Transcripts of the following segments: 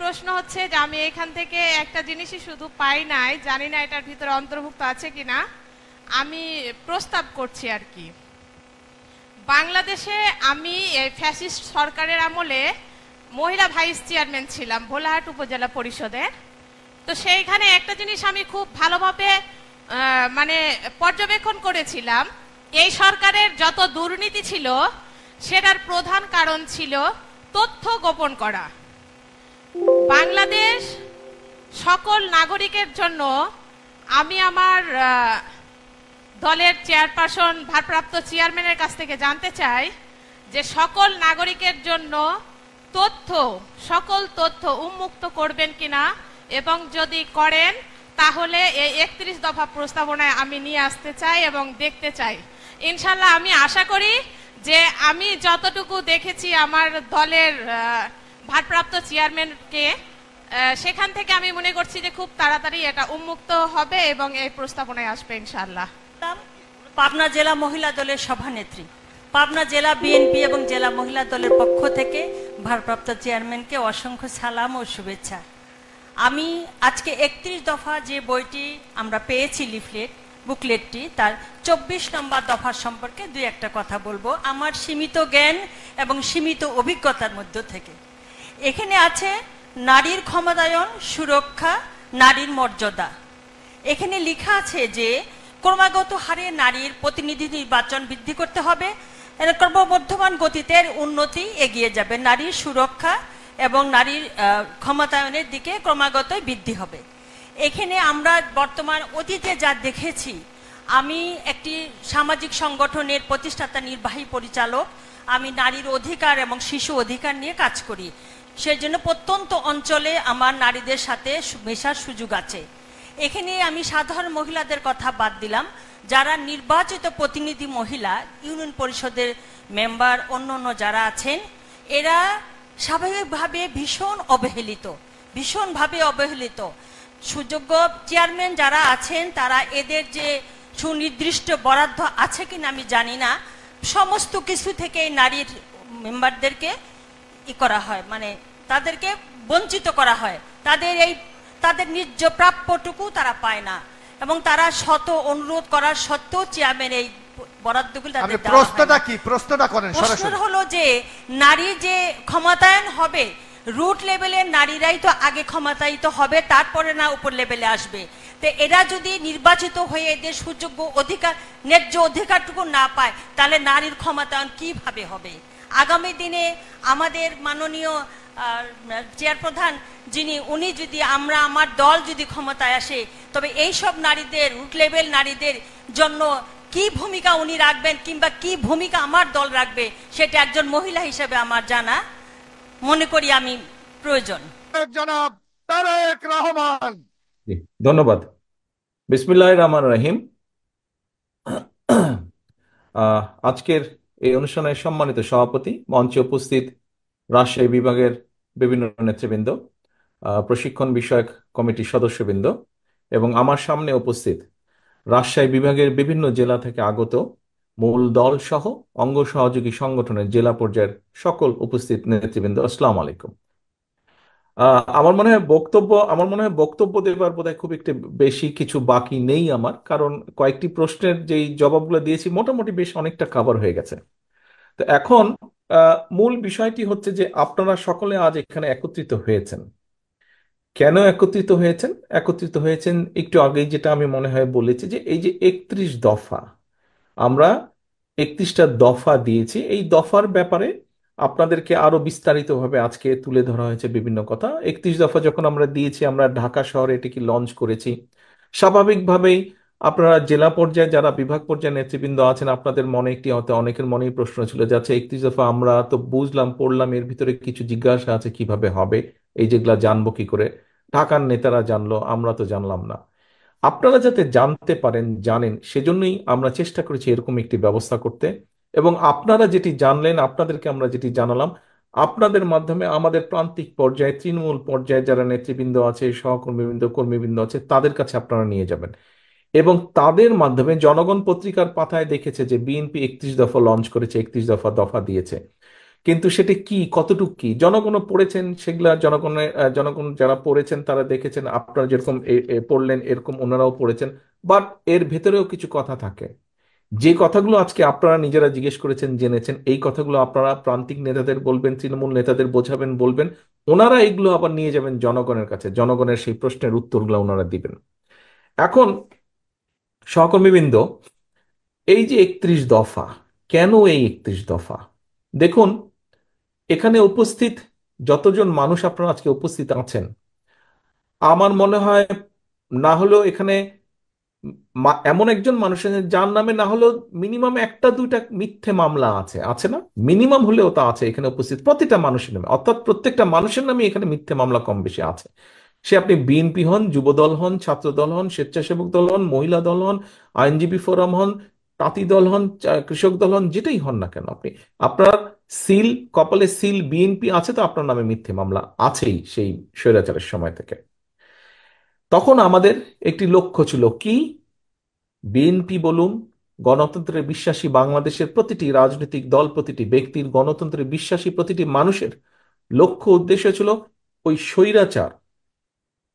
প্রশ্ন হচ্ছে যে আমি এখান থেকে একটা জিনিসই শুধু পাই নাই, জানি না এটার ভিতরে অন্তর্ভুক্ত আছে কিনা। আমি প্রস্তাব করছি আর কি। বাংলাদেশে আমি এই ফ্যাসিস্ট সরকারের আমলে মহিলা ভাইস চেয়ারম্যান ছিলাম ভোলাহাট উপজেলা পরিষদের। তো সেইখানে একটা জিনিস আমি খুব ভালোভাবে মানে পর্যবেক্ষণ করেছিলাম, এই সরকারের যত দুর্নীতি ছিল সেটার প্রধান কারণ ছিল তথ্য গোপন করা। বাংলাদেশ সকল নাগরিকের জন্য আমি আমার দলের চেয়ারপারসন ভারপ্রাপ্ত চেয়ারম্যানের কাছ থেকে জানতে চাই যে সকল নাগরিকের জন্য সকল তথ্য উন্মুক্ত করবেন কিনা, এবং যদি করেন তাহলে এই 31 দফা প্রস্তাবনায় আমি নিয়ে আসতে চাই এবং দেখতে চাই। ইনশাল্লাহ আমি আশা করি যে আমি যতটুকু দেখেছি আমার দলের ভারপ্রাপ্ত চেয়ারম্যানকে, সেখান থেকে আমি মনে করছি যে খুব তাড়াতাড়ি এটা উন্মুক্ত হবে এবং এই প্রস্তাবনায় আসবে ইনশাল্লাহ। পাবনা জেলা মহিলা দলের সভানেত্রী, পাবনা জেলা বিএনপি এবং জেলা মহিলা দলের পক্ষ থেকে ভারপ্রাপ্ত চেয়ারম্যানকে অসংখ্য সালাম ও শুভেচ্ছা। আমি আজকে 31 দফা যে বইটি আমরা পেয়েছি, বুকলেটটি, তার 24 নম্বর দফার সম্পর্কে দুই একটা কথা বলবো আমার সীমিত জ্ঞান এবং সীমিত অভিজ্ঞতার মধ্য থেকে। এখানে আছে নারীর ক্ষমতায়ন, সুরক্ষা, নারীর মর্যাদা। এখানে লেখা আছে যে ক্রমাগত হারে নারীর প্রতিনিধি নির্বাচন বৃদ্ধি করতে হবে, ক্রমবর্ধমান গতিতে উন্নতি এগিয়ে যাবে, নারীর সুরক্ষা এবং নারীর ক্ষমতায়নের দিকে ক্রমাগতই বৃদ্ধি হবে। এখানে আমরা বর্তমান অতীতে যা দেখেছি, আমি একটি সামাজিক সংগঠনের প্রতিষ্ঠাতা নির্বাহী পরিচালক, আমি নারীর অধিকার এবং শিশু অধিকার নিয়ে কাজ করি। সেজন্য প্রত্যন্ত অঞ্চলে আমার নারীদের সাথে মেশার সুযোগ আছে। এখানে আমি সাধারণ মহিলাদের কথা বাদ দিলাম, যারা নির্বাচিত প্রতিনিধি মহিলা, ইউনিয়ন পরিষদের মেম্বার, অন্যান্য যারা আছেন, এরা স্বাভাবিকভাবে ভীষণভাবে অবহেলিত। সুযোগ্য চেয়ারম্যান যারা আছেন তারা এদের যে সুনির্দিষ্ট বরাদ্দ আছে কিনা আমি জানি না, সমস্ত কিছু থেকে নারীর মেম্বারদেরকে করা হয়, মানে তাদেরকে বঞ্চিত করা হয়, তাদের ন্যায্য প্রাপ্যটুকু তারা পায় না, এবং তারা শত অনুরোধ করার সত্ত্বেও চেয়ারম্যান এই বরাদ্দগুলো তাদের দেওয়া হয় না। প্রশ্ন হলো যে নারী যে ক্ষমতায়ন হবে, রুট লেভেলের নারীরাই তো আগে ক্ষমতায়িত হবে, তারপরে না উপর লেভেলে আসবে। তো এরা যদি নির্বাচিত হয়ে এদের সুযোগ্য অধিকার, ন্যায্য অধিকারটুকু না পায়, তাহলে নারীর ক্ষমতায়ন কিভাবে হবে? আগামী দিনে আমাদের মাননীয় চেয়ারপ্রধান যিনি, উনি যদি, আমার দল যদি ক্ষমতায় আসে, তবে এই সব নারীদের, রুট লেভেল নারীদের জন্য কি ভূমিকা উনি রাখবেন, কিংবা কি ভূমিকা আমার দল রাখবে, সেটা একজন মহিলা হিসেবে আমার জানা মনে করি আমি প্রয়োজন। জনাব তারেক রহমান। ধন্যবাদ। বিসমিল্লাহির রহমানির রহিম। আজকের এই অনুষ্ঠানের সম্মানিত সভাপতি, মঞ্চে উপস্থিত রাজশাহী বিভাগের বিভিন্ন নেতৃবৃন্দ, প্রশিক্ষণ বিষয়ক কমিটির সদস্যবৃন্দ, এবং আমার সামনে উপস্থিত রাজশাহী বিভাগের বিভিন্ন জেলা থেকে আগত মূল দল সহ অঙ্গ সহযোগী সংগঠনের জেলা পর্যায়ের সকল উপস্থিত নেতৃবৃন্দ, আসসালামু আলাইকুম। আমার মনে হয় বক্তব্য দেবার বোধহয় খুব একটু বেশি কিছু বাকি নেই আমার, কারণ কয়েকটি প্রশ্নের যেই জবাবগুলো দিয়েছি মোটামুটি বেশ অনেকটা কভার হয়ে গেছে। তো এখন মূল বিষয়টি হচ্ছে যে আপনারা সকলে আজ এখানে একত্রিত হয়েছেন। কেন একত্রিত হয়েছেন একটু আগেই যেটা আমি মনে হয় বলেছি, যে এই যে 31 দফা, আমরা 31টা দফা দিয়েছি, এই দফার ব্যাপারে আপনাদেরকে আরো বিস্তারিতভাবে আজকে তুলে ধরা হয়েছে বিভিন্ন কথা। 31 দফা যখন আমরা দিয়েছি, আমরা ঢাকা শহরে এটিকে লঞ্চ করেছি। স্বাভাবিকভাবেই আপনারা জেলা পর্যায়ে যারা বিভাগ পর্যায়ে নেতৃবৃন্দ আছেন, আপনাদের মনে হয়তো অনেকের মনেই প্রশ্ন ছিল, যাচ্ছে 31 দফা আমরা তো বুঝলাম, পড়লাম, এর ভিতরে কিছু জিজ্ঞাসা আছে কিভাবে হবে, এই যেগুলা জানবো কি করে, ঢাকার নেতারা জানলো, আমরা তো জানলাম না। আপনারা যাতে জানতে পারেন, জানেন, সেজন্যই আমরা চেষ্টা করেছি এরকম একটি ব্যবস্থা করতে। এবং আপনারা যেটি জানলেন, আপনাদেরকে আমরা যেটি জানালাম, আপনাদের মাধ্যমে আমাদের প্রান্তিক পর্যায়ে, তৃণমূল পর্যায়ে যারা নেতৃবৃন্দ আছে, সহকর্মীবৃন্দ, কর্মীবৃন্দ আছে, তাদের কাছে আপনারা নিয়ে যাবেন। এবং তাদের মাধ্যমে জনগণ পত্রিকার পাতায় দেখেছে যে বিএনপি 31 দফা লঞ্চ করেছে, 31 দফা দিয়েছে। কিন্তু সেটা কি, কতটুকু কি জনগণও পড়েছেন সেগুলা, জনগণ যারা পড়েছেন তারা দেখেছেন, আপনারা যেরকম পড়লেন এরকম ওনারাও পড়েছেন। বাট এর ভেতরেও কিছু কথা থাকে, যে কথাগুলো আজকে আপনারা নিজেরা জিজ্ঞেস করেছেন, জেনেছেন, এই কথাগুলো আপনারা প্রান্তিক নেতাদের বলবেন, তৃণমূল নেতাদের বোঝাবেন, বলবেন, ওনারা এগুলো আবার নিয়ে যাবেন জনগণের কাছে, জনগণের সেই প্রশ্নের উত্তরগুলো ওনারা দিবেন। এখন সহকর্মীবৃন্দ, এই যে 31 দফা, কেন এই 31 দফা? দেখুন, এখানে উপস্থিত যতজন মানুষ আপনারা আজকে উপস্থিত আছেন, আমার মনে হয় না হলেও এখানে এমন একজন মানুষ আছেন যার নামে না হলেও মিনিমাম একটা দুইটা মিথ্যে মামলা আছে, আছে না? মিনিমাম হলেও তা আছে এখানে উপস্থিত প্রতিটা মানুষের নামে, অর্থাৎ প্রত্যেকটা মানুষের নামে এখানে মিথ্যে মামলা কম বেশি আছে। সে আপনি বিএনপি হন, যুবদল হন, ছাত্র দল হন, স্বেচ্ছাসেবক দল হন, মহিলা দল হন, আইনজীবী ফোরাম হন, তাঁতি দল হন, কৃষক দল হন, যেটাই হন না কেন আপনি, আপনার সিল, কপালে সিল বিএনপি আছে, তো আপনার নামে মিথ্যে মামলা আছেই সেই স্বৈরাচারের সময় থেকে। তখন আমাদের একটি লক্ষ্য ছিল কি, বিএনপি বলুন, গণতন্ত্রে বিশ্বাসী বাংলাদেশের প্রতিটি রাজনৈতিক দল, প্রতিটি ব্যক্তির, গণতন্ত্রে বিশ্বাসী প্রতিটি মানুষের লক্ষ্য উদ্দেশ্য ছিল ওই স্বৈরাচার,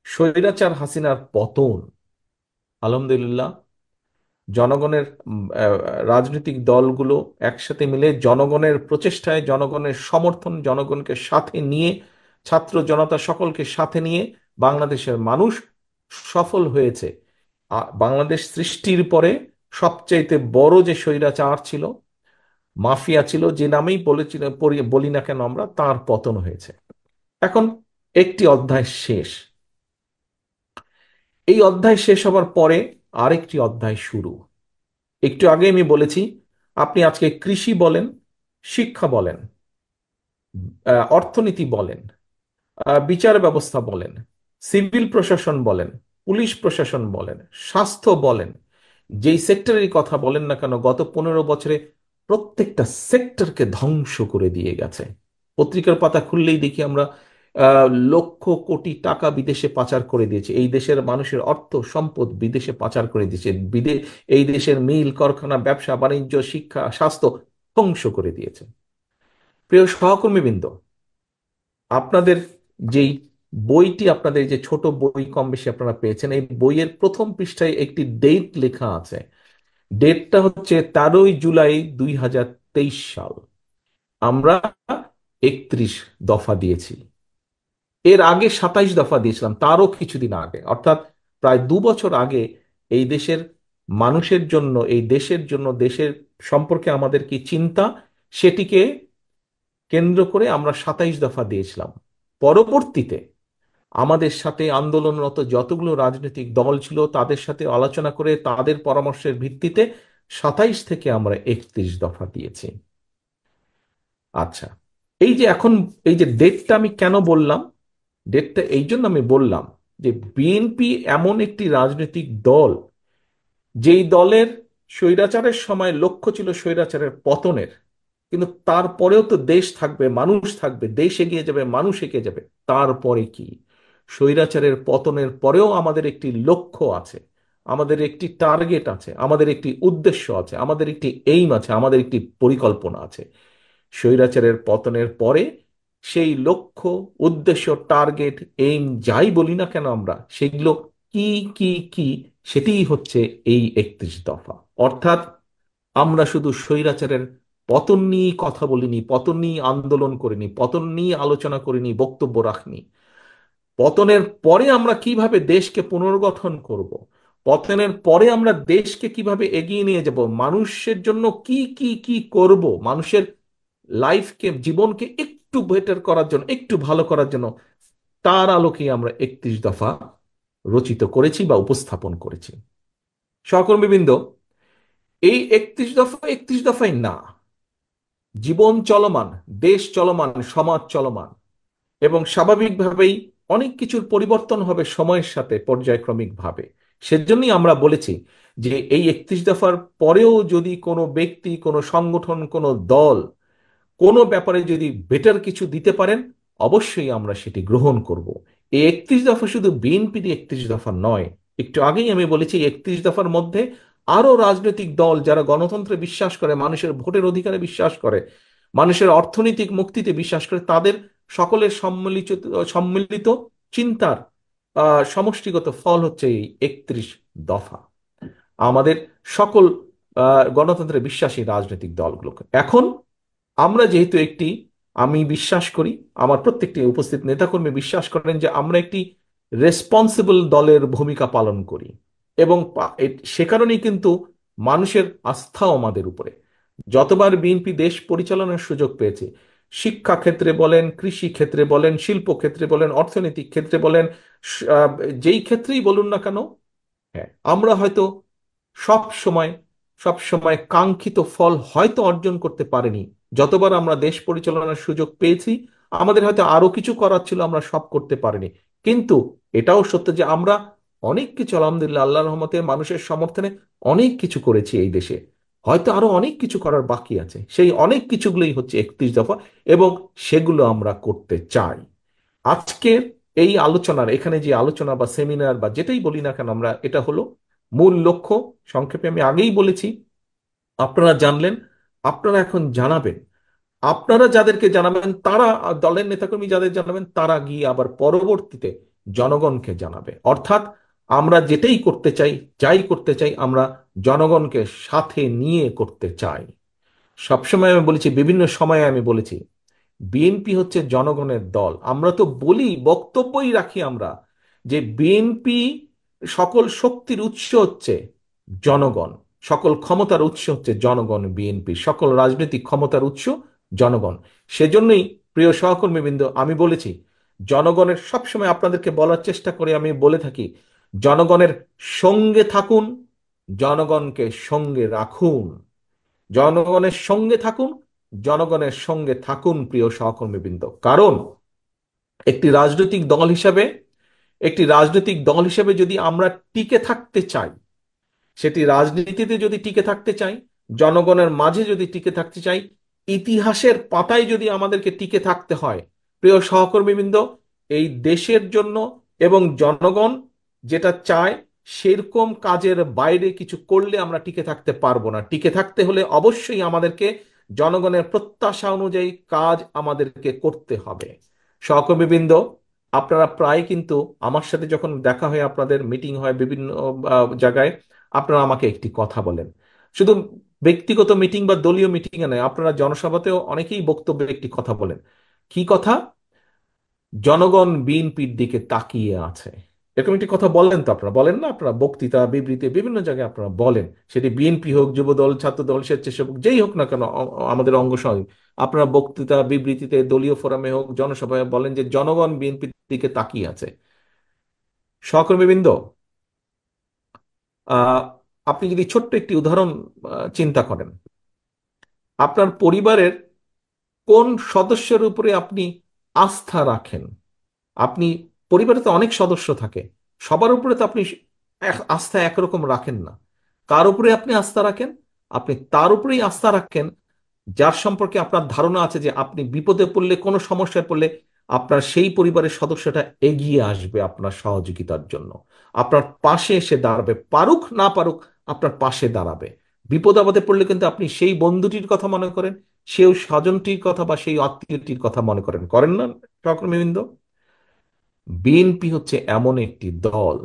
স্বৈরাচার হাসিনার পতন। আলহামদুলিল্লাহ, জনগণের রাজনৈতিক দলগুলো একসাথে মিলে জনগণের প্রচেষ্টায়, জনগণের সমর্থন, জনগণকে সাথে নিয়ে, ছাত্র জনতা সকলকে সাথে নিয়ে বাংলাদেশের মানুষ সফল হয়েছে। বাংলাদেশ সৃষ্টির পরে সবচাইতে বড় যে স্বৈরাচার ছিল, মাফিয়া ছিল, যে নামেই বলেছিল বলি না কেন আমরা, তার পতন হয়েছে। এখন একটি অধ্যায় শেষ। এই অধ্যায় শেষ হবার পরে আরেকটি অধ্যায় শুরু। একটু আগে আমি বলেছি, আপনি আজকে কৃষি বলেন, শিক্ষা বলেন, অর্থনীতি বলেন, বিচার ব্যবস্থা বলেন, সিভিল প্রশাসন বলেন, পুলিশ প্রশাসন বলেন, স্বাস্থ্য বলেন, যেই সেক্টরের কথা বলেন না কেন, গত 15 বছরে প্রত্যেকটা সেক্টরকে ধ্বংস করে দিয়ে গেছে। পত্রিকার পাতা খুললেই দেখি আমরা লক্ষ কোটি টাকা বিদেশে পাচার করে দিয়েছে, এই দেশের মানুষের অর্থ সম্পদ বিদেশে পাচার করে দিয়েছে, এই দেশের মিল কারখানা, ব্যবসা বাণিজ্য, শিক্ষা, স্বাস্থ্য ধ্বংস করে দিয়েছে। প্রিয় সহকর্মীবৃন্দ, আপনাদের যেই বইটি, আপনাদের যে ছোট বই কম বেশি আপনারা পেয়েছেন, এই বইয়ের প্রথম পৃষ্ঠায় একটি ডেট লেখা আছে। ডেটটা হচ্ছে 13 জুলাই 2023 সাল। আমরা 31 দফা দিয়েছি। এর আগে 27 দফা দিয়েছিলাম, তারও কিছুদিন আগে, অর্থাৎ প্রায় 2 বছর আগে এই দেশের মানুষের জন্য, এই দেশের জন্য, দেশের সম্পর্কে আমাদের কি চিন্তা, সেটিকে কেন্দ্র করে আমরা 27 দফা দিয়েছিলাম। পরবর্তীতে আমাদের সাথে আন্দোলনরত যতগুলো রাজনৈতিক দল ছিল তাদের সাথে আলোচনা করে তাদের পরামর্শের ভিত্তিতে 27 থেকে আমরা 31 দফা দিয়েছি। আচ্ছা, এই যে এখন এই যে ডেটটা আমি কেন বললাম, ডেটটা এই জন্য আমি বললাম যে বিএনপি এমন একটি রাজনৈতিক দল, যেই দলের স্বৈরাচারের সময় লক্ষ্য ছিল স্বৈরাচারের পতনের, কিন্তু তারপরেও তো দেশ থাকবে, মানুষ থাকবে, দেশ এগিয়ে যাবে, মানুষ এগিয়ে যাবে। তারপরে কি, স্বৈরাচারের পতনের পরেও আমাদের একটি লক্ষ্য আছে, আমাদের একটি টার্গেট আছে, আমাদের একটি উদ্দেশ্য আছে, আমাদের একটি এইম আছে, আমাদের একটি পরিকল্পনা আছে। স্বৈরাচারের পতনের পরে সেই লক্ষ্য, উদ্দেশ্য, টার্গেট, এইম যাই বলি না কেন আমরা, সেগুলো কি কি কি, সেটিই হচ্ছে এই 31 দফা। অর্থাৎ আমরা শুধু স্বৈরাচারের পতন নিয়ে কথা বলিনি, পতন নিয়ে আন্দোলন করিনি, পতন নিয়ে আলোচনা করিনি, বক্তব্য রাখিনি। পতনের পরে আমরা কিভাবে দেশকে পুনর্গঠন করব, পতনের পরে আমরা দেশকে কিভাবে এগিয়ে নিয়ে যাব, মানুষের জন্য কি কি কি করব, মানুষের লাইফকে, জীবনকে একটু বেটার করার জন্য, একটু ভালো করার জন্য, তার আলোকে আমরা 31 দফা রচিত করেছি বা উপস্থাপন করেছি। সহকর্মীবৃন্দ, এই 31 দফা 31 দফাই না, জীবন চলমান, দেশ চলমান, সমাজ চলমান, এবং স্বাভাবিকভাবেই অনেক কিছুর পরিবর্তন হবে সময়ের সাথে পর্যায়ক্রমিকভাবে। সেজন্যই আমরা বলেছি যে এই 31 দফার পরেও যদি কোনো ব্যক্তি, কোনো সংগঠন, কোনো দল কোনো ব্যাপারে যদি বেটার কিছু দিতে পারেন, অবশ্যই আমরা সেটি গ্রহণ করব। এই 31 দফা শুধু বিএনপির 31 দফা নয়, একটু আগেই আমি বলেছি 31 দফার মধ্যে আরো রাজনৈতিক দল যারা গণতন্ত্রে বিশ্বাস করে, মানুষের ভোটের অধিকারে বিশ্বাস করে, মানুষের অর্থনৈতিক মুক্তিতে বিশ্বাস করে, তাদের সকলের সম্মিলিত চিন্তার সমষ্টিগত ফল হচ্ছে এই 31 দফা। আমাদের সকল গণতন্ত্রে বিশ্বাসী রাজনৈতিক দলগুলোকে এখন আমরা যেহেতু আমি বিশ্বাস করি, আমার প্রত্যেকটি উপস্থিত নেতাকর্মী বিশ্বাস করেন যে আমরা একটি রেসপন্সিবল দলের ভূমিকা পালন করি, এবং সে কারণেই কিন্তু মানুষের আস্থাও আমাদের উপরে। যতবার বিএনপি দেশ পরিচালনার সুযোগ পেয়েছে, শিক্ষা ক্ষেত্রে বলেন, কৃষি ক্ষেত্রে বলেন, শিল্প ক্ষেত্রে বলেন, অর্থনৈতিক ক্ষেত্রে বলেন, যেই ক্ষেত্রেই বলুন না কেন, হ্যাঁ, আমরা হয়তো সব সময় সব সময় কাঙ্ক্ষিত ফল হয়তো অর্জন করতে পারিনি। যতবার আমরা দেশ পরিচালনার সুযোগ পেয়েছি, আমাদের হয়তো আরো কিছু করার ছিল, আমরা সব করতে পারিনি। কিন্তু এটাও সত্য যে আমরা অনেক কিছু আলহামদুলিল্লাহ আল্লাহর রহমতে মানুষের সমর্থনে অনেক কিছু করেছি এই দেশে। হয়তো আরো অনেক কিছু করার বাকি আছে, সেই অনেক কিছুগুলোই হচ্ছে 31 দফা, এবং সেগুলো আমরা করতে চাই। আজকের এই আলোচনার, এখানে যে আলোচনা বা সেমিনার বা যেটাই বলি না কেন, আমরা এটা হলো মূল লক্ষ্য। সংক্ষেপে আমি আগেই বলেছি, আপনারা জানলেন, আপনারা এখন জানাবেন। আপনারা যাদেরকে জানাবেন তারা, দলের নেতাকর্মী যাদের জানাবেন, তারা গিয়ে আবার পরবর্তীতে জনগণকে জানাবে। অর্থাৎ আমরা যেটাই করতে চাই, যাই করতে চাই, আমরা জনগণকে সাথে নিয়ে করতে চাই। সবসময় আমি বলেছি, বিভিন্ন সময়ে আমি বলেছি, বিএনপি হচ্ছে জনগণের দল। আমরা তো বলি, বক্তব্যই রাখি আমরা, যে বিএনপি সকল শক্তির উৎস হচ্ছে জনগণ, সকল ক্ষমতার উৎস হচ্ছে জনগণ, বিএনপি সকল রাজনৈতিক ক্ষমতার উৎস জনগণ। সেজন্যই প্রিয় সহকর্মীবৃন্দ, আমি বলেছি, জনগণের সবসময় আপনাদেরকে বলার চেষ্টা করে আমি বলে থাকি, জনগণের সঙ্গে থাকুন, জনগণকে সঙ্গে রাখুন। জনগণের সঙ্গে থাকুন, জনগণের সঙ্গে থাকুন প্রিয় সহকর্মীবৃন্দ। কারণ একটি রাজনৈতিক দল হিসেবে যদি আমরা টিকে থাকতে চাই, সেটি রাজনীতিতে যদি টিকে থাকতে চাই, জনগণের মাঝে যদি টিকে থাকতে চাই, ইতিহাসের পাতায় যদি আমাদেরকে টিকে থাকতে হয়, প্রিয় সহকর্মীবৃন্দ, এই দেশের জন্য এবং জনগণ যেটা চায় সেরকম কাজের বাইরে কিছু করলে আমরা টিকে থাকতে পারবো না। টিকে থাকতে হলে অবশ্যই আমাদেরকে জনগণের প্রত্যাশা অনুযায়ী কাজ আমাদেরকে করতে হবে। সহকর্মীবৃন্দ, আপনারা প্রায় কিন্তু আমার সাথে যখন দেখা হয়, আপনাদের মিটিং হয় বিভিন্ন জায়গায়, আপনারা আমাকে একটি কথা বলেন, শুধু ব্যক্তিগত মিটিং বা দলীয় মিটিং এ নয়, আপনারা জনসভাতেও অনেকেই বক্তব্যে একটি কথা বলেন। কি কথা? জনগণ বিএনপির দিকে তাকিয়ে আছে। এরকম একটি কথা বলেন তো, আপনারা বলেন না? আপনারা বক্তৃতা, বিবৃতি বিভিন্ন জায়গায় আপনারা বলেন, সেটি বিএনপি হোক, যুবদল, ছাত্রদল, স্বেচ্ছাসেবক, যেই হোক না কেন, আমাদের অঙ্গ সহযোগী, আপনারা বক্তৃতা, বিবৃতিতে, দলীয় ফোরামে হোক, জনসভায় বলেন যে জনগণ বিএনপির দিকে তাকিয়ে আছে। সহকর্মীবৃন্দ, আহ আপনি যদি ছোট্ট একটি উদাহরণ চিন্তা করেন, আপনার পরিবারের কোন সদস্যের উপরে আপনি আস্থা রাখেন? আপনি, পরিবারে তো অনেক সদস্য থাকে, সবার উপরে তো আপনি আস্থা একরকম রাখেন না। কার উপরে আপনি আস্থা রাখেন? আপনি তার উপরেই আস্থা রাখেন যার সম্পর্কে আপনার ধারণা আছে যে আপনি বিপদে পড়লে, কোনো সমস্যায় পড়লে, আপনার সেই পরিবারের সদস্যটা এগিয়ে আসবে আপনার সহযোগিতার জন্য, আপনার পাশে এসে দাঁড়াবে, পারুক না পারুক আপনার পাশে দাঁড়াবে। বিপদ আপদে পড়লে কিন্তু আপনি সেই বন্ধুটির কথা মনে করেন, সেই স্বজনটির কথা বা সেই আত্মীয়টির কথা মনে করেন, করেন না সহকর্মীবৃন্দ? বিএনপি হচ্ছে এমন একটি দল,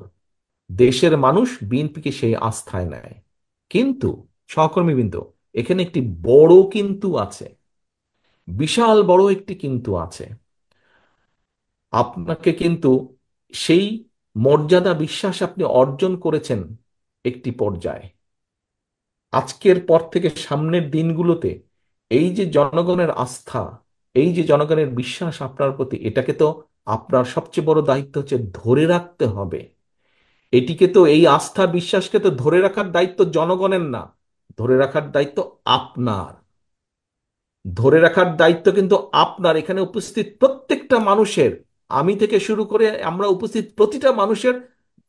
দেশের মানুষ বিএনপিকে সেই আস্থায় নেয়। কিন্তু সহকর্মীবৃন্দ, এখানে একটি বড় কিন্তু আছে, বিশাল বড় একটি কিন্তু আছে। আপনাকে কিন্তু সেই মর্যাদা, বিশ্বাস আপনি অর্জন করেছেন একটি পর্যায়ে। আজকের পর থেকে সামনের দিনগুলোতে এই যে জনগণের আস্থা, এই যে জনগণের বিশ্বাস আপনার প্রতি, এটাকে তো আপনার সবচেয়ে বড় দায়িত্ব হচ্ছে ধরে রাখতে হবে। এটিকে তো, এই আস্থা বিশ্বাসকে তো ধরে রাখার দায়িত্ব জনগণের না, ধরে রাখার দায়িত্ব আপনার। ধরে রাখার দায়িত্ব কিন্তু আপনার, এখানে উপস্থিত প্রত্যেকটা মানুষের, আমি থেকে শুরু করে আমরা উপস্থিত প্রতিটা মানুষের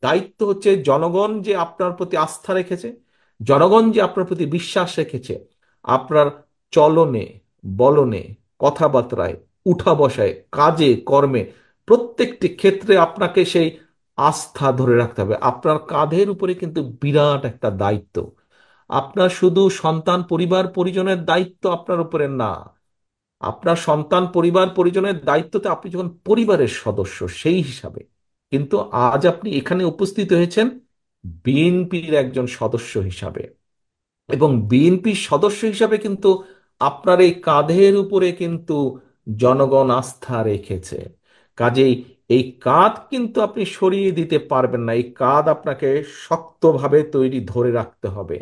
দায়িত্ব হচ্ছে, জনগণ যে আপনার প্রতি আস্থা রেখেছে, জনগণ যে আপনার প্রতি বিশ্বাস রেখেছে, আপনার চলনে, বলনে, কথাবার্তায়, উঠা বসায়, কাজে কর্মে, প্রত্যেকটি ক্ষেত্রে আপনাকে সেই আস্থা ধরে রাখতে হবে। আপনার কাঁধের উপরে কিন্তু বিরাট একটা দায়িত্ব। আপনার শুধু সন্তান, পরিবার, পরিজনের দায়িত্ব আপনার উপরে না, আপনার সন্তান পরিবার পরিজনের দায়িত্বতে আপনি যখন পরিবারের সদস্য সেই হিসাবে, কিন্তু আজ আপনি এখানে উপস্থিত হয়েছেন বিএনপির একজন সদস্য হিসাবে, এবং বিএনপির সদস্য হিসাবে কিন্তু আপনার এই কাঁধের উপরে কিন্তু জনগণ আস্থা রেখেছে। কাজেই এই কাঁধ কিন্তু আপনি সরিয়ে দিতে পারবেন না। এই কাঁধ আপনাকে শক্তভাবে তৈরি ধরে রাখতে হবে,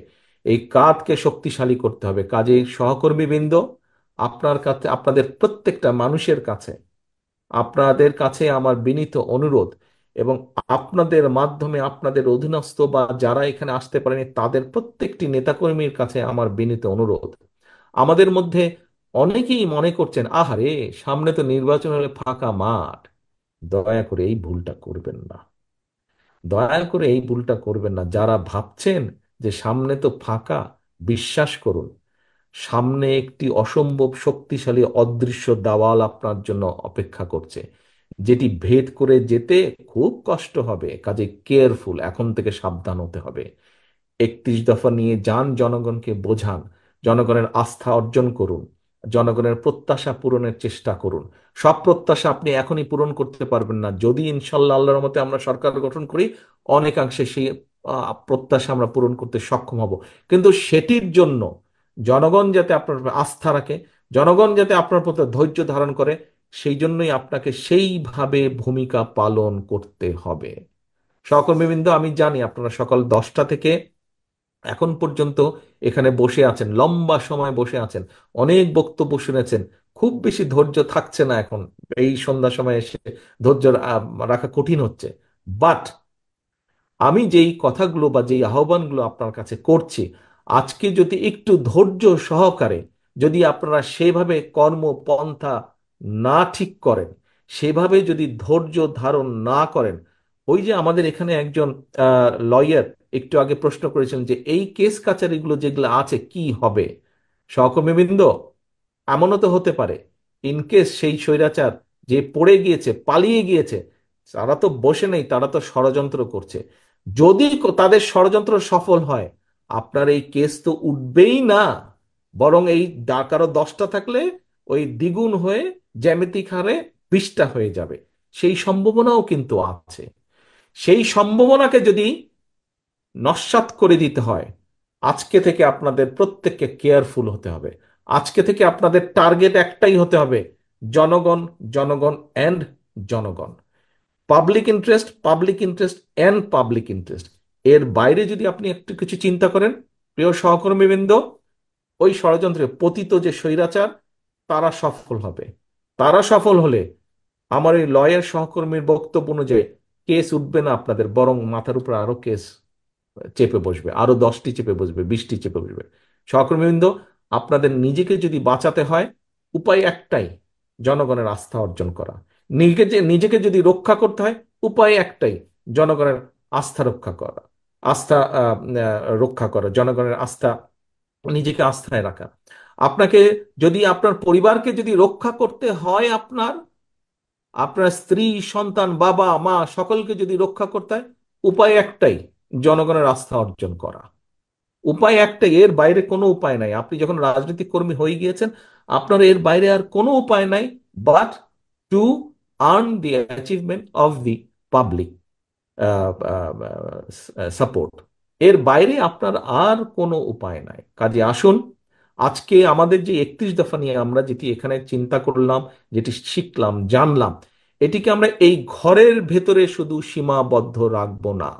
এই কাঁধকে শক্তিশালী করতে হবে। কাজেই সহকর্মীবৃন্দ, আপনার কাছে, আপনাদের প্রত্যেকটা মানুষের কাছে, আপনাদের কাছে আমার বিনীত অনুরোধ, এবং আপনাদের মাধ্যমে আপনাদের অধীনস্থ বা যারা এখানে আসতে পারেনি তাদের প্রত্যেকটি নেতাকর্মীর কাছে আমার বিনীত অনুরোধ। আমাদের মধ্যে অনেকেই মনে করছেন, আহারে সামনে তো নির্বাচন হলে ফাঁকা মাঠ। দয়া করে এই ভুলটা করবেন না, দয়া করে এই ভুলটা করবেন না। যারা ভাবছেন যে সামনে তো ফাঁকা, বিশ্বাস করুন, সামনে একটি অসম্ভব শক্তিশালী অদৃশ্য দেওয়াল আপনার জন্য অপেক্ষা করছে, যেটি ভেদ করে যেতে খুব কষ্ট হবে। কাজে কেয়ারফুল, এখন থেকে সাবধান হতে হবে। 31 দফা নিয়ে যান, জনগণকে বোঝান, জনগণের আস্থা অর্জন করুন, জনগণের প্রত্যাশা পূরণের চেষ্টা করুন। সব প্রত্যাশা আপনি এখনই পূরণ করতে পারবেন না, যদি ইনশাল্লাহ আল্লাহর মতে আমরা সরকার গঠন করি অনেকাংশে সেই প্রত্যাশা আমরা পূরণ করতে সক্ষম হব। কিন্তু সেটির জন্য জনগণ যাতে আপনার উপর আস্থা রাখে, জনগণ যাতে আপনার প্রতি ধৈর্য ধারণ করে, সেই জন্যই আপনাকে সেইভাবে ভূমিকা পালন করতে হবে। সহকর্মীবৃন্দ, আমি জানি আপনারা সকাল 10টা থেকে এখন পর্যন্ত এখানে বসে আছেন, লম্বা সময় বসে আছেন, অনেক বক্তব্য শুনেছেন, খুব বেশি ধৈর্য থাকছে না এখন এই সন্ধ্যা সময় এসে। ধৈর্য রাখা কঠিন হচ্ছে। বাট আমি যেই কথাগুলো বা যেই আহ্বানগুলো আপনার কাছে করছি, আজকে যদি একটু ধৈর্য সহকারে যদি আপনারা সেভাবে কর্মপন্থা না ঠিক করেন, সেভাবে যদি ধৈর্য ধারণ না করেন, ওই যে আমাদের এখানে একজন লয়ার একটু আগে প্রশ্ন করেছেন যে এই কেস কাচারিগুলো যেগুলো আছে কি হবে। সহকর্মীবৃন্দ, এমনও তো হতে পারে ইনকেস সেই স্বৈরাচার যে পড়ে গিয়েছে, পালিয়ে গিয়েছে, তারা তো বসে নেই, তারা তো ষড়যন্ত্র করছে। যদি তাদের ষড়যন্ত্র সফল হয়, আপনার এই কেস তো উঠবেই না, বরং এই কারো 10টা থাকলে ওই দ্বিগুণ হয়ে জ্যামিতিক হারে 20টা হয়ে যাবে। সেই সম্ভাবনাও কিন্তু আছে। সেই সম্ভাবনাকে যদি নস্যাৎ করে দিতে হয়, আজকে থেকে আপনাদের প্রত্যেককে কেয়ারফুল হতে হবে। আজকে থেকে আপনাদের টার্গেট একটাই হতে হবে, জনগণ, জনগণ অ্যান্ড জনগণ। Public interest, public interest and public interest. এর বাইরে যদি আপনি একটু কিছু চিন্তা করেন, প্রিয় সহকর্মীবৃন্দ, ওই ষড়যন্ত্রে পতিত যে স্বৈরাচার তারা সফল হবে। তারা সফল হলে আমার এই লয়ের সহকর্মীর বক্তব্য অনুযায়ী কেস উঠবে না আপনাদের, বরং মাথার উপর আরো কেস চেপে বসবে, আরো 10টি চেপে বসবে, 20টি চেপে বসবে। সহকর্মীবৃন্দ, আপনাদের নিজেকে যদি বাঁচাতে হয়, উপায় একটাই, জনগণের আস্থা অর্জন করা। নিজেকে যদি রক্ষা করতে হয়, উপায় একটাই, জনগণের আস্থা রক্ষা করা। আস্থা রক্ষা করা, জনগণের আস্থা, নিজেকে আস্থায় রাখা। আপনাকে যদি, আপনার পরিবারকে যদি রক্ষা করতে হয়, আপনার আপনার স্ত্রী, সন্তান, বাবা মা সকলকে যদি রক্ষা করতে হয়, উপায় একটাই, জনগণের আস্থা অর্জন করা। উপায় একটাই, এর বাইরে কোনো উপায় নাই। আপনি যখন রাজনৈতিক কর্মী হয়ে গিয়েছেন, আপনার এর বাইরে আর কোনো উপায় নাই, but to earn the achievement of the public support. এর বাইরে আপনার আর কোনো উপায় নাই। কাজে আসুন, আজকে আমাদের যে 31 দফা নিয়ে আমরা যেটি এখানে চিন্তা করলাম, যেটি শিখলাম, জানলাম, এটিকে আমরা এই ঘরের ভেতরে শুধু সীমাবদ্ধ রাখবো না।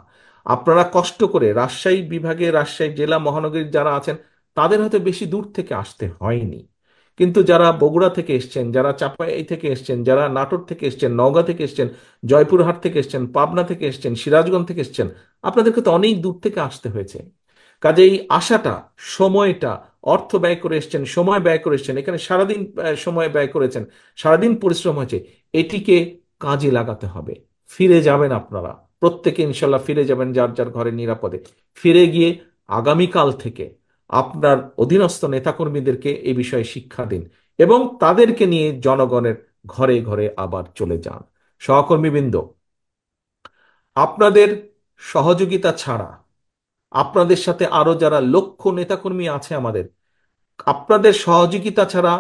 আপনারা কষ্ট করে রাজশাহী বিভাগে, রাজশাহী জেলা মহানগরীর যারা আছেন, তাদের হয়তো বেশি দূর থেকে আসতে হয়নি, কিন্তু যারা বগুড়া থেকে এসছেন, যারা চাপাই থেকে এসছেন, যারা নাটোর থেকে এসছেন, নওগাঁ থেকে এসছেন, জয়পুরহাট থেকে এসছেন, পাবনা থেকে এসছেন, সিরাজগঞ্জ থেকে এসছেন, আপনাদেরকে তো অনেক দূর থেকে আসতে হয়েছে। কাজে এই আশাটা, সময়টা, অর্থ ব্যয় করে এসছেন, সময় ব্যয় করে এসছেন, এখানে সারাদিন সময় ব্যয় করেছেন, সারাদিন পরিশ্রম হয়েছে, এটিকে কাজে লাগাতে হবে। ফিরে যাবেন আপনারা প্রত্যেকে, ইনশাল্লাহ ফিরে যাবেন যার যার ঘরে নিরাপদে। ফিরে গিয়ে আগামীকাল থেকে আপনার অধীনস্থ নেতাকর্মীদেরকে এই বিষয়ে শিক্ষা দিন, এবং তাদেরকে নিয়ে জনগণের ঘরে ঘরে আবার চলে যান। সহকর্মীবৃন্দ, আপনাদের সহযোগিতা ছাড়া, আপনাদের সাথে আরো যারা লক্ষ নেতাকর্মী আছে আমাদের, আপনাদের সহযোগিতা ছাড়া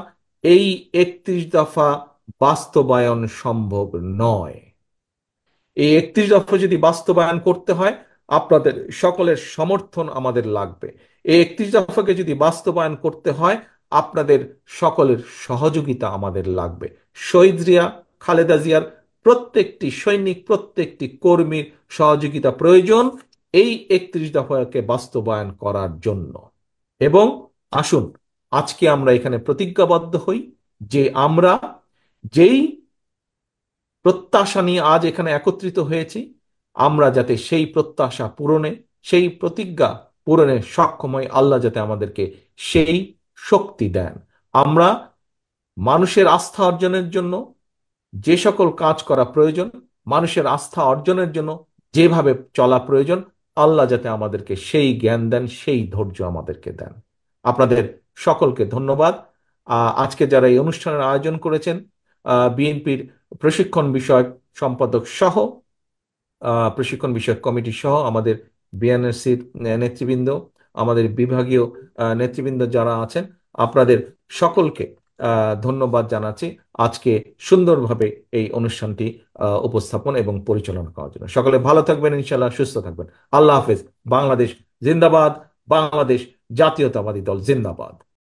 এই 31 দফা বাস্তবায়ন সম্ভব নয়। এই 31 দফা যদি বাস্তবায়ন করতে হয়, আপনাদের সকলের সমর্থন আমাদের লাগবে। এই 31 দফাকে যদি বাস্তবায়ন করতে হয়, আপনাদের সকলের সহযোগিতা আমাদের লাগবে। শহীদ জিয়া, খালেদা জিয়ার প্রত্যেকটি সৈনিক, প্রত্যেকটি কর্মীর সহযোগিতা প্রয়োজন এই 31 দফাকে বাস্তবায়ন করার জন্য। এবং আসুন আজকে আমরা এখানে প্রতিজ্ঞাবদ্ধ হই যে আমরা যেই প্রত্যাশা নিয়ে আজ এখানে একত্রিত হয়েছি, আমরা যাতে সেই প্রত্যাশা পূরণে, সেই প্রতিজ্ঞা পূরণে সক্ষম হই। আল্লাহ যাতে আমাদেরকে সেই শক্তি দেন। আমরা মানুষের আস্থা অর্জনের জন্য যে সকল কাজ করা প্রয়োজন, মানুষের আস্থা অর্জনের জন্য যেভাবে চলা প্রয়োজন, আল্লাহ যাতে আমাদেরকে সেই জ্ঞান দেন, সেই ধৈর্য আমাদেরকে দেন। আপনাদের সকলকে ধন্যবাদ। আজকে যারা এই অনুষ্ঠানের আয়োজন করেছেন, বিএনপির প্রশিক্ষণ বিষয়ক সম্পাদক সহ, প্রশিক্ষণ বিষয়ক কমিটি সহ, আমাদের বিএনএসসির নেতৃবৃন্দ, আমাদের বিভাগীয় নেতৃবৃন্দ যারা আছেন, আপনাদের সকলকে ধন্যবাদ জানাচ্ছি আজকে সুন্দরভাবে এই অনুষ্ঠানটি উপস্থাপন এবং পরিচালনা করার জন্য। সকলে ভালো থাকবেন, ইনশাল্লাহ সুস্থ থাকবেন। আল্লাহ হাফেজ। বাংলাদেশ জিন্দাবাদ। বাংলাদেশ জাতীয়তাবাদী দল জিন্দাবাদ।